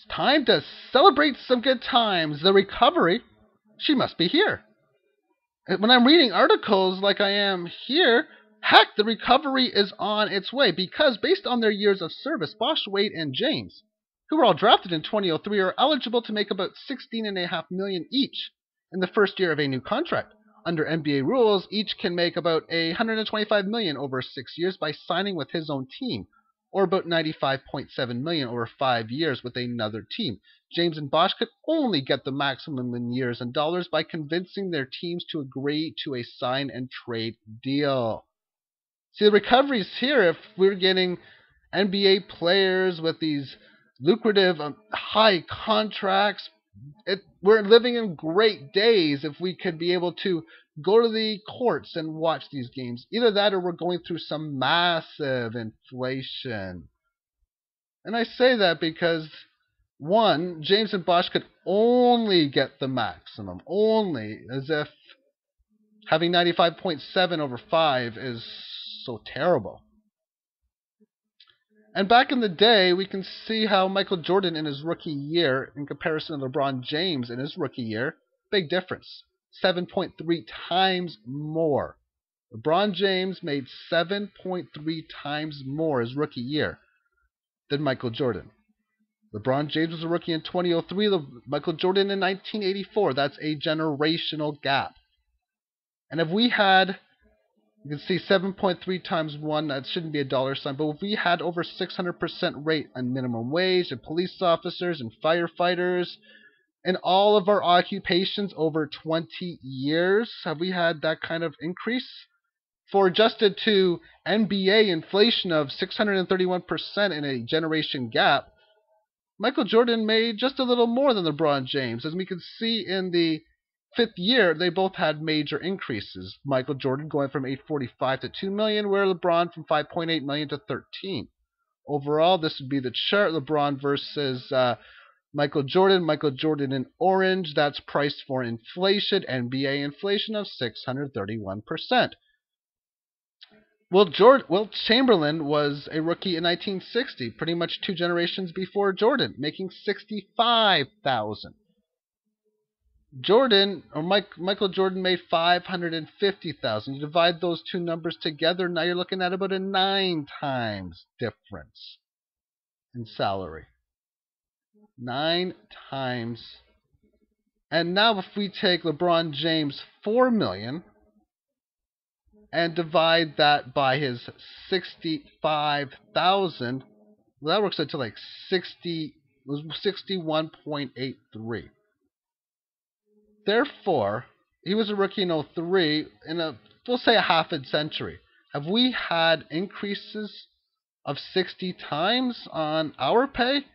It's time to celebrate some good times. The recovery, she must be here. When I'm reading articles like I am here, heck, the recovery is on its way because based on their years of service, Bosh, Wade, and James, who were all drafted in 2003, are eligible to make about $16.5 million each in the first year of a new contract. Under NBA rules, each can make about $125 million over 6 years by signing with his own team, or about $95.7 million over 5 years with another team. James and Bosh could only get the maximum in years and dollars by convincing their teams to agree to a sign and trade deal. See, the recovery's here if we're getting NBA players with these lucrative high contracts. We're living in great days if we could be able to go to the courts and watch these games. Either that or we're going through some massive inflation. And I say that because, one, James and Bosh could only get the maximum. Only, as if having 95.7 over 5 is so terrible. And back in the day, we can see how Michael Jordan in his rookie year, in comparison to LeBron James in his rookie year, big difference. 7.3 times more. LeBron James made 7.3 times more his rookie year than Michael Jordan. LeBron James was a rookie in 2003, Michael Jordan in 1984. That's a generational gap. And if we had, you can see 7.3 times 1, that shouldn't be a dollar sign, but if we had over 600% rate on minimum wage and police officers and firefighters and all of our occupations over 20 years, have we had that kind of increase? For adjusted to NBA inflation of 631% in a generation gap, Michael Jordan made just a little more than LeBron James. As we can see in the 5th year, they both had major increases. Michael Jordan going from $845 to $2 million, where LeBron from $5.8 million to $13. Overall, this would be the chart. LeBron versus Michael Jordan in orange. That's priced for inflation. NBA inflation of 631%. Wilt Chamberlain was a rookie in 1960, pretty much 2 generations before Jordan, making $65,000. Michael Jordan made $550,000. You divide those two numbers together, now you're looking at about a 9 times difference in salary. 9 times. And now if we take LeBron James $4 million and divide that by his 65,000, well, that works out to like 61.83. Therefore, he was a rookie in 03 in we'll say a half a century. Have we had increases of 60 times on our pay?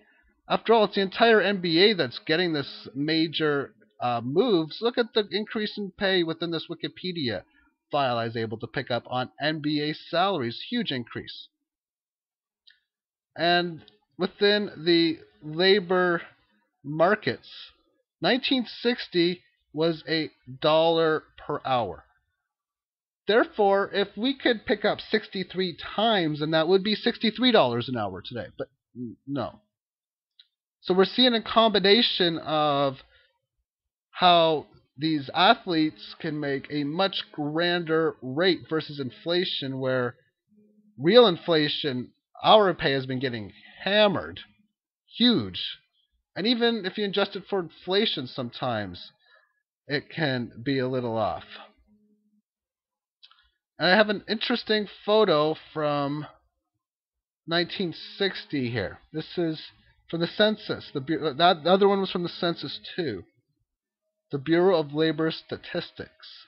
After all, it's the entire NBA that's getting this major moves. Look at the increase in pay within this Wikipedia file I was able to pick up on NBA salaries. Huge increase. And within the labor markets, 1960 was $1 per hour. Therefore, if we could pick up 63 times, then that would be $63 an hour today. But no. So we're seeing a combination of how these athletes can make a much grander rate versus inflation, where real inflation, our pay has been getting hammered. Huge. And even if you adjust it for inflation sometimes, it can be a little off. And I have an interesting photo from 1960 here. This is from the census. The other one was from the census too. The Bureau of Labor Statistics.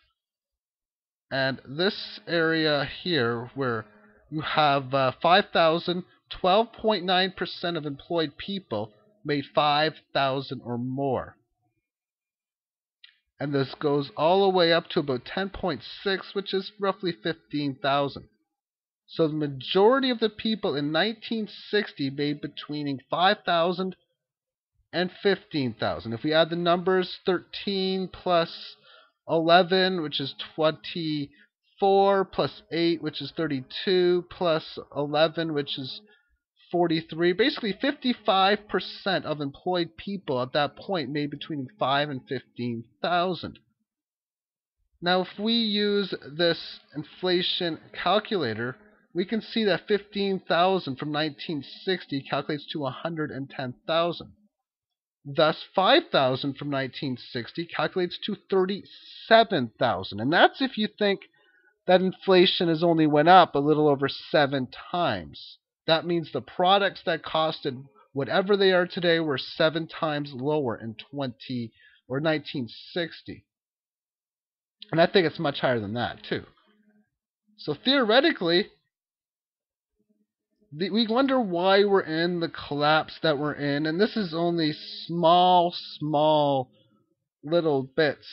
And this area here, where you have 5,000, 12.9% of employed people made 5,000 or more. And this goes all the way up to about 10.6, which is roughly 15,000. So the majority of the people in 1960 made between 5,000 and 15,000. If we add the numbers, 13 plus 11, which is 24, plus 8, which is 32, plus 11, which is 1943, basically 55% of employed people at that point made between 5 and 15,000. Now, if we use this inflation calculator, we can see that 15,000 from 1960 calculates to 110,000. Thus, 5,000 from 1960 calculates to 37,000. And that's if you think that inflation has only went up a little over 7 times. That means the products that costed whatever they are today were 7 times lower in 1960. And I think it's much higher than that, too. So theoretically, we wonder why we're in the collapse that we're in. And this is only small little bits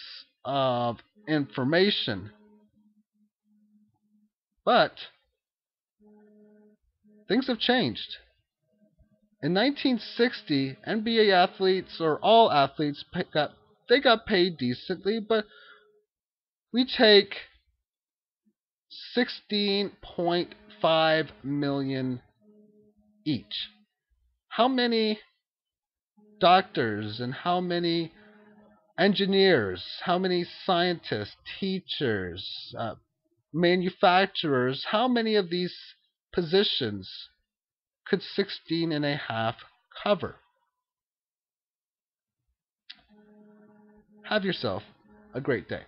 of information. But things have changed. In 1960, NBA athletes, or all athletes, got paid decently, but we take 16.5 million each. How many doctors and how many engineers, how many scientists, teachers, manufacturers, how many of these positions could 16.5 cover? Have yourself a great day.